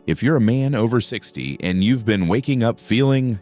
If you're a man over 60 and you've been waking up feeling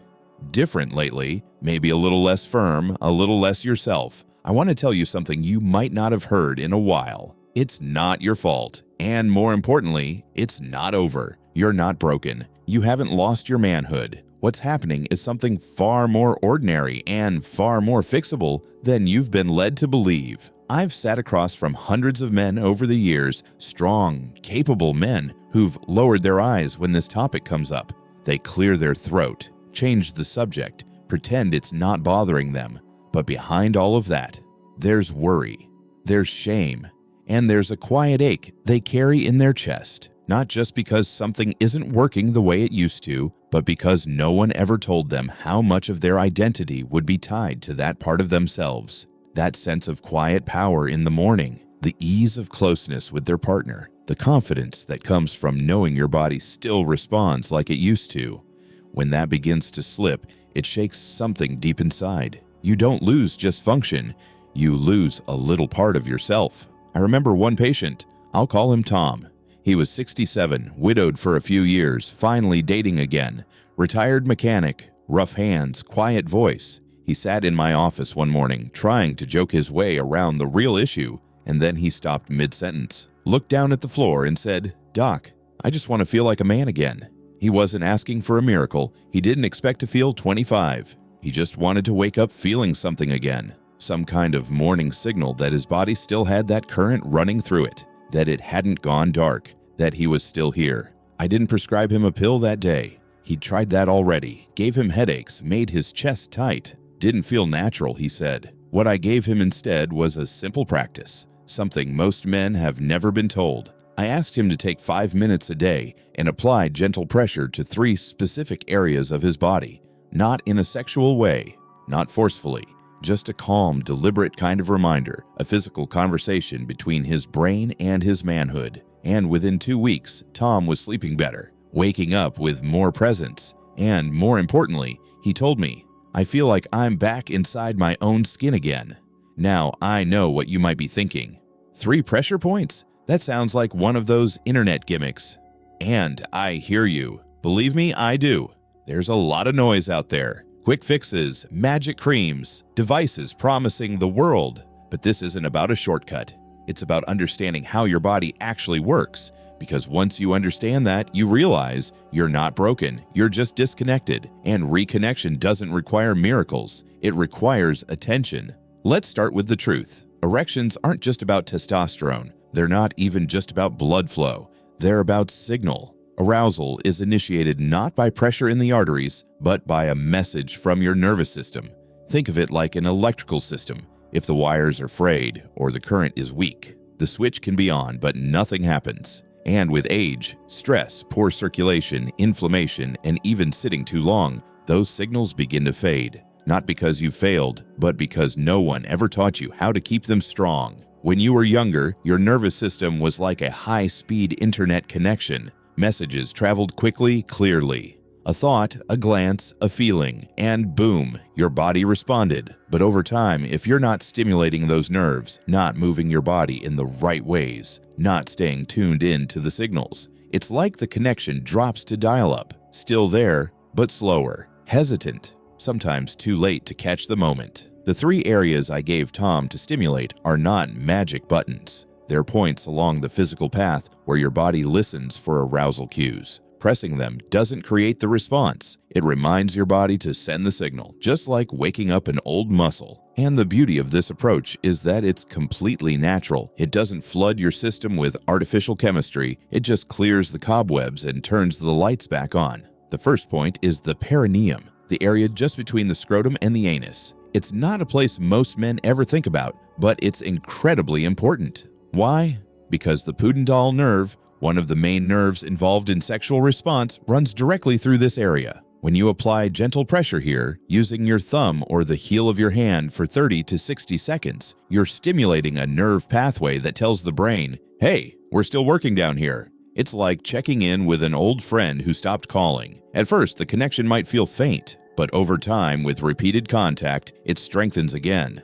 different lately, maybe a little less firm, a little less yourself, I want to tell you something you might not have heard in a while. It's not your fault. And more importantly, it's not over. You're not broken. You haven't lost your manhood. What's happening is something far more ordinary and far more fixable than you've been led to believe. I've sat across from hundreds of men over the years, strong, capable men who've lowered their eyes when this topic comes up. They clear their throat, change the subject, pretend it's not bothering them. But behind all of that, there's worry, there's shame, and there's a quiet ache they carry in their chest. Not just because something isn't working the way it used to, but because no one ever told them how much of their identity would be tied to that part of themselves. That sense of quiet power in the morning, the ease of closeness with their partner, the confidence that comes from knowing your body still responds like it used to. When that begins to slip, it shakes something deep inside. You don't lose just function, you lose a little part of yourself. I remember one patient, I'll call him Tom. He was 67, widowed for a few years, finally dating again, retired mechanic, rough hands, quiet voice. He sat in my office one morning, trying to joke his way around the real issue, and then he stopped mid-sentence, looked down at the floor and said, "Doc, I just want to feel like a man again." He wasn't asking for a miracle. He didn't expect to feel 25. He just wanted to wake up feeling something again, some kind of morning signal that his body still had that current running through it, that it hadn't gone dark, that he was still here. I didn't prescribe him a pill that day. He'd tried that already, gave him headaches, made his chest tight. Didn't feel natural, he said. What I gave him instead was a simple practice, something most men have never been told. I asked him to take 5 minutes a day and apply gentle pressure to 3 specific areas of his body, not in a sexual way, not forcefully, just a calm, deliberate kind of reminder, a physical conversation between his brain and his manhood. And within 2 weeks, Tom was sleeping better, waking up with more presence, and more importantly, he told me, "I feel like I'm back inside my own skin again." Now, I know what you might be thinking. 3 pressure points? That sounds like one of those internet gimmicks. And I hear you. Believe me, I do. There's a lot of noise out there. Quick fixes, magic creams, devices promising the world. But this isn't about a shortcut. It's about understanding how your body actually works. Because once you understand that, you realize you're not broken, you're just disconnected. And reconnection doesn't require miracles, it requires attention. Let's start with the truth. Erections aren't just about testosterone. They're not even just about blood flow. They're about signal. Arousal is initiated not by pressure in the arteries, but by a message from your nervous system. Think of it like an electrical system. If the wires are frayed or the current is weak, the switch can be on, but nothing happens. And with age, stress, poor circulation, inflammation, and even sitting too long, those signals begin to fade. Not because you failed, but because no one ever taught you how to keep them strong. When you were younger, your nervous system was like a high-speed internet connection. Messages traveled quickly, clearly. A thought, a glance, a feeling, and boom, your body responded. But over time, if you're not stimulating those nerves, not moving your body in the right ways, not staying tuned in to the signals, it's like the connection drops to dial-up, still there, but slower, hesitant, sometimes too late to catch the moment. The 3 areas I gave Tom to stimulate are not magic buttons. They're points along the physical path where your body listens for arousal cues. Pressing them doesn't create the response. It reminds your body to send the signal, just like waking up an old muscle. And the beauty of this approach is that it's completely natural. It doesn't flood your system with artificial chemistry. It just clears the cobwebs and turns the lights back on. The first point is the perineum, the area just between the scrotum and the anus. It's not a place most men ever think about, but it's incredibly important. Why? Because the pudendal nerve, one of the main nerves involved in sexual response, runs directly through this area. When you apply gentle pressure here, using your thumb or the heel of your hand for 30 to 60 seconds, you're stimulating a nerve pathway that tells the brain, "Hey, we're still working down here." It's like checking in with an old friend who stopped calling. At first, the connection might feel faint, but over time, with repeated contact, it strengthens again.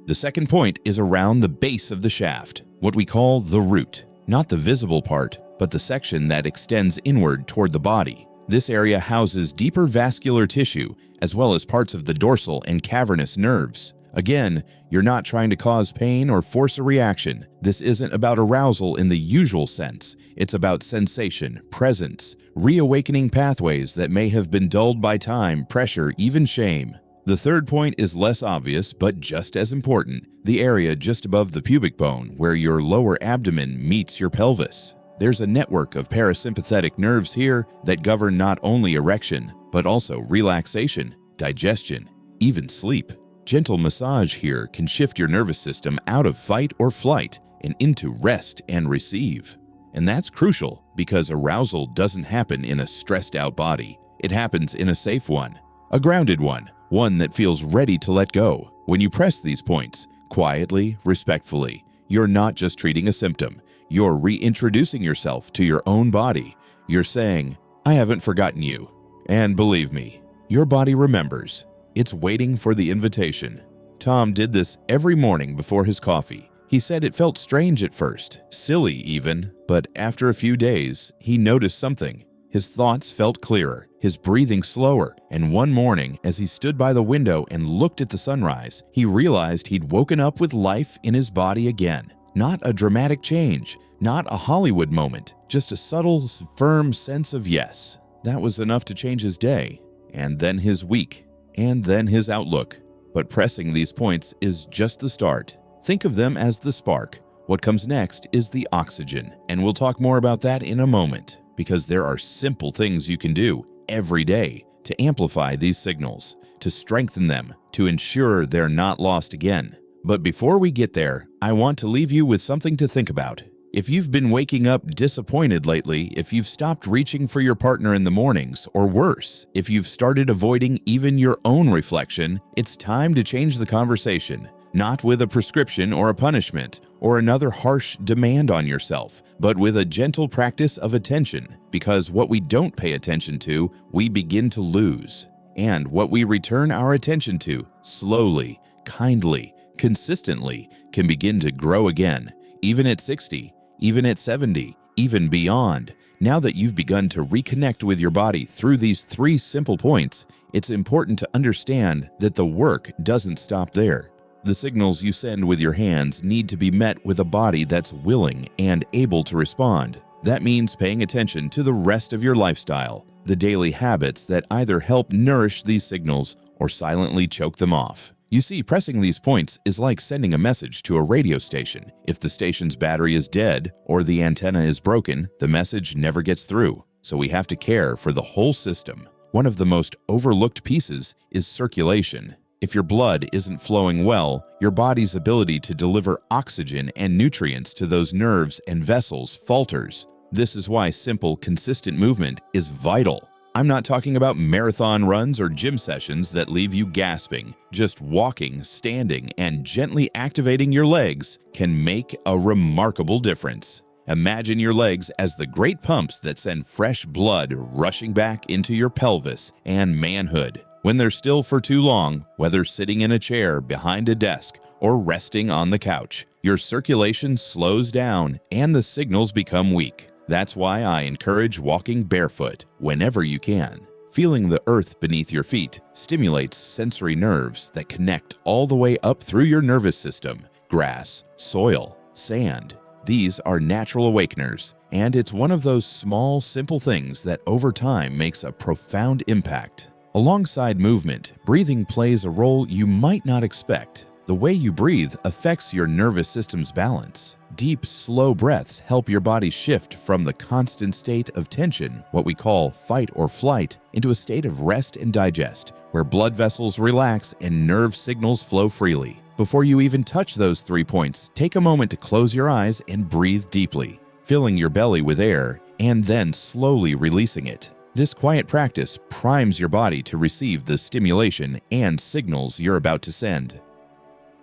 The second point is around the base of the shaft, what we call the root. not the visible part, but the section that extends inward toward the body. This area houses deeper vascular tissue, as well as parts of the dorsal and cavernous nerves. Again, you're not trying to cause pain or force a reaction. This isn't about arousal in the usual sense. It's about sensation, presence, reawakening pathways that may have been dulled by time, pressure, even shame. The third point is less obvious, but just as important: the area just above the pubic bone, where your lower abdomen meets your pelvis. There's a network of parasympathetic nerves here that govern not only erection, but also relaxation, digestion, even sleep. Gentle massage here can shift your nervous system out of fight or flight and into rest and receive. And that's crucial, because arousal doesn't happen in a stressed out body. It happens in a safe one, a grounded one that feels ready to let go. When you press these points, quietly, respectfully, you're not just treating a symptom. You're reintroducing yourself to your own body. You're saying, "I haven't forgotten you." And believe me, your body remembers. It's waiting for the invitation. Tom did this every morning before his coffee. He said it felt strange at first, silly even, but after a few days, he noticed something. His thoughts felt clearer, his breathing slower, and one morning, as he stood by the window and looked at the sunrise, he realized he'd woken up with life in his body again. Not a dramatic change, not a Hollywood moment, just a subtle, firm sense of yes. That was enough to change his day, and then his week, and then his outlook. But pressing these points is just the start. Think of them as the spark. What comes next is the oxygen, and we'll talk more about that in a moment, because there are simple things you can do every day to amplify these signals, to strengthen them, to ensure they're not lost again. But before we get there, I want to leave you with something to think about. If you've been waking up disappointed lately, if you've stopped reaching for your partner in the mornings, or worse, if you've started avoiding even your own reflection, it's time to change the conversation. Not with a prescription or a punishment, or another harsh demand on yourself, but with a gentle practice of attention, because what we don't pay attention to, we begin to lose. And what we return our attention to, slowly, kindly, consistently, can begin to grow again, even at 60, even at 70, even beyond. Now that you've begun to reconnect with your body through these 3 simple points, it's important to understand that the work doesn't stop there. The signals you send with your hands need to be met with a body that's willing and able to respond. That means paying attention to the rest of your lifestyle, the daily habits that either help nourish these signals or silently choke them off. You see, pressing these points is like sending a message to a radio station. If the station's battery is dead or the antenna is broken, the message never gets through. So we have to care for the whole system. One of the most overlooked pieces is circulation. If your blood isn't flowing well, your body's ability to deliver oxygen and nutrients to those nerves and vessels falters. This is why simple, consistent movement is vital. I'm not talking about marathon runs or gym sessions that leave you gasping. Just walking, standing, and gently activating your legs can make a remarkable difference. Imagine your legs as the great pumps that send fresh blood rushing back into your pelvis and manhood. When they're still for too long, whether sitting in a chair, behind a desk, or resting on the couch, your circulation slows down and the signals become weak. That's why I encourage walking barefoot whenever you can. Feeling the earth beneath your feet stimulates sensory nerves that connect all the way up through your nervous system. Grass, soil, sand. These are natural awakeners, and it's one of those small, simple things that over time makes a profound impact. Alongside movement, breathing plays a role you might not expect. The way you breathe affects your nervous system's balance. Deep, slow breaths help your body shift from the constant state of tension, what we call fight or flight, into a state of rest and digest, where blood vessels relax and nerve signals flow freely. Before you even touch those 3 points, take a moment to close your eyes and breathe deeply, filling your belly with air and then slowly releasing it. This quiet practice primes your body to receive the stimulation and signals you're about to send.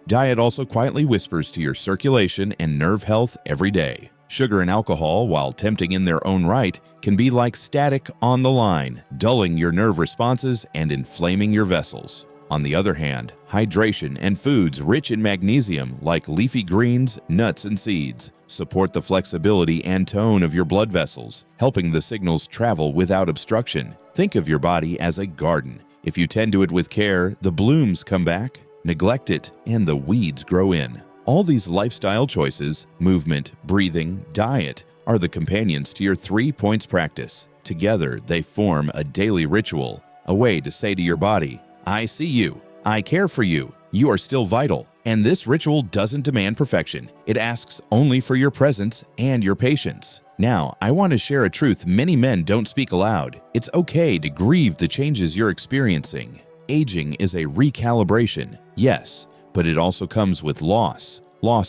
Diet also quietly whispers to your circulation and nerve health every day. Sugar and alcohol, while tempting in their own right, can be like static on the line, dulling your nerve responses and inflaming your vessels. On the other hand, hydration and foods rich in magnesium like leafy greens, nuts, and seeds support the flexibility and tone of your blood vessels, helping the signals travel without obstruction. Think of your body as a garden. If you tend to it with care, the blooms come back. Neglect it, and the weeds grow in. All these lifestyle choices, movement, breathing, diet, are the companions to your 3 points practice. Together, they form a daily ritual, a way to say to your body, I see you, I care for you, you are still vital. And this ritual doesn't demand perfection. It asks only for your presence and your patience. Now, I want to share a truth many men don't speak aloud. It's okay to grieve the changes you're experiencing. Aging is a recalibration, yes, but it also comes with loss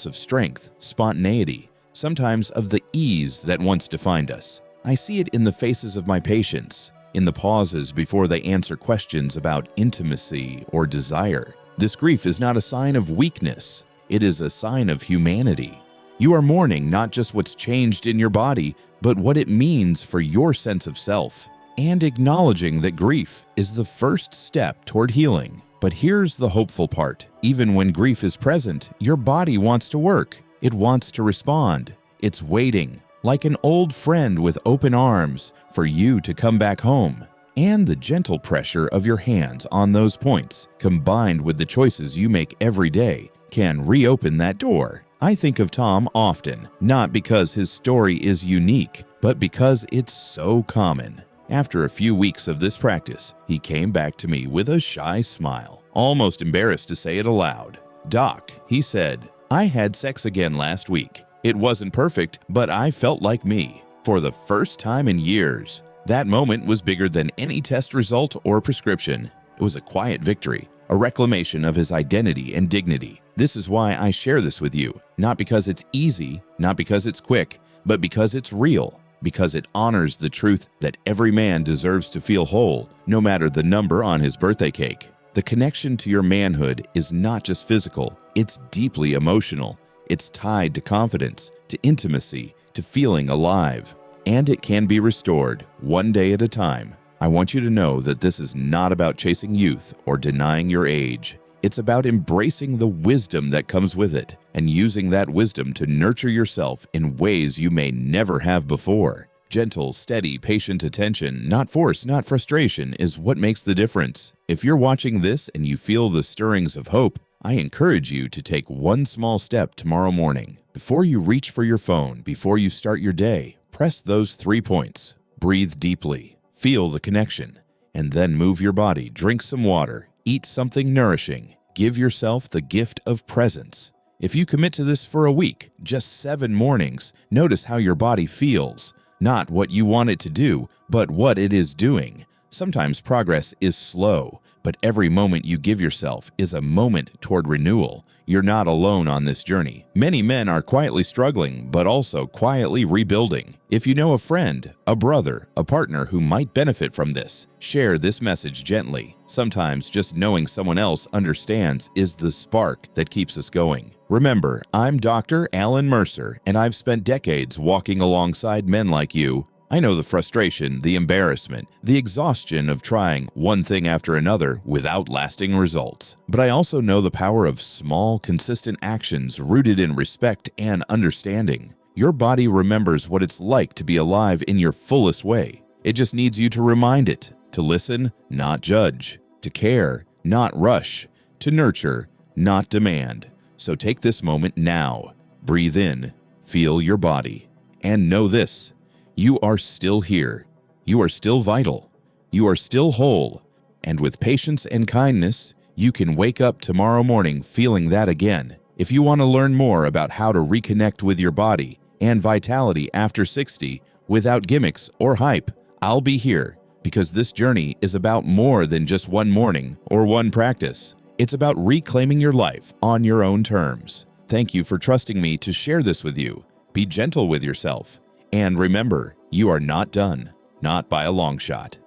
of strength, spontaneity, sometimes of the ease that once defined us. I see it in the faces of my patients, in the pauses before they answer questions about intimacy or desire. This grief is not a sign of weakness, it is a sign of humanity. You are mourning not just what's changed in your body, but what it means for your sense of self, and acknowledging that grief is the first step toward healing. But here's the hopeful part. Even when grief is present, your body wants to work. It wants to respond. It's waiting, like an old friend with open arms, for you to come back home. And the gentle pressure of your hands on those points, combined with the choices you make every day, can reopen that door. I think of Tom often, not because his story is unique, but because it's so common. After a few weeks of this practice, he came back to me with a shy smile, almost embarrassed to say it aloud. Doc, he said, I had sex again last week. It wasn't perfect, but I felt like me. For the first time in years. That moment was bigger than any test result or prescription. It was a quiet victory, a reclamation of his identity and dignity. This is why I share this with you, not because it's easy, not because it's quick, but because it's real, because it honors the truth that every man deserves to feel whole, no matter the number on his birthday cake. The connection to your manhood is not just physical, it's deeply emotional. It's tied to confidence, to intimacy, to feeling alive. And it can be restored, one day at a time. I want you to know that this is not about chasing youth or denying your age. It's about embracing the wisdom that comes with it and using that wisdom to nurture yourself in ways you may never have before. Gentle, steady, patient attention, not force, not frustration, is what makes the difference. If you're watching this and you feel the stirrings of hope, I encourage you to take one small step tomorrow morning. Before you reach for your phone, before you start your day, press those 3 points. Breathe deeply, feel the connection, and then move your body. Drink some water, eat something nourishing. Give yourself the gift of presence. If you commit to this for a week, just 7 mornings, notice how your body feels. Not what you want it to do, but what it is doing. Sometimes progress is slow, but every moment you give yourself is a moment toward renewal. You're not alone on this journey. Many men are quietly struggling, but also quietly rebuilding. If you know a friend, a brother, a partner who might benefit from this, share this message gently. Sometimes just knowing someone else understands is the spark that keeps us going. Remember, I'm Dr. Alan Mercer, and I've spent decades walking alongside men like you. I know the frustration, the embarrassment, the exhaustion of trying one thing after another without lasting results. But I also know the power of small, consistent actions rooted in respect and understanding. Your body remembers what it's like to be alive in your fullest way. It just needs you to remind it, to listen, not judge, to care, not rush, to nurture, not demand. So take this moment now. Breathe in, feel your body, and know this. You are still here. You are still vital. You are still whole. And with patience and kindness, you can wake up tomorrow morning feeling that again. If you want to learn more about how to reconnect with your body and vitality after 60 without gimmicks or hype, I'll be here, because this journey is about more than just one morning or one practice. It's about reclaiming your life on your own terms. Thank you for trusting me to share this with you. Be gentle with yourself. And remember, you are not done, not by a long shot.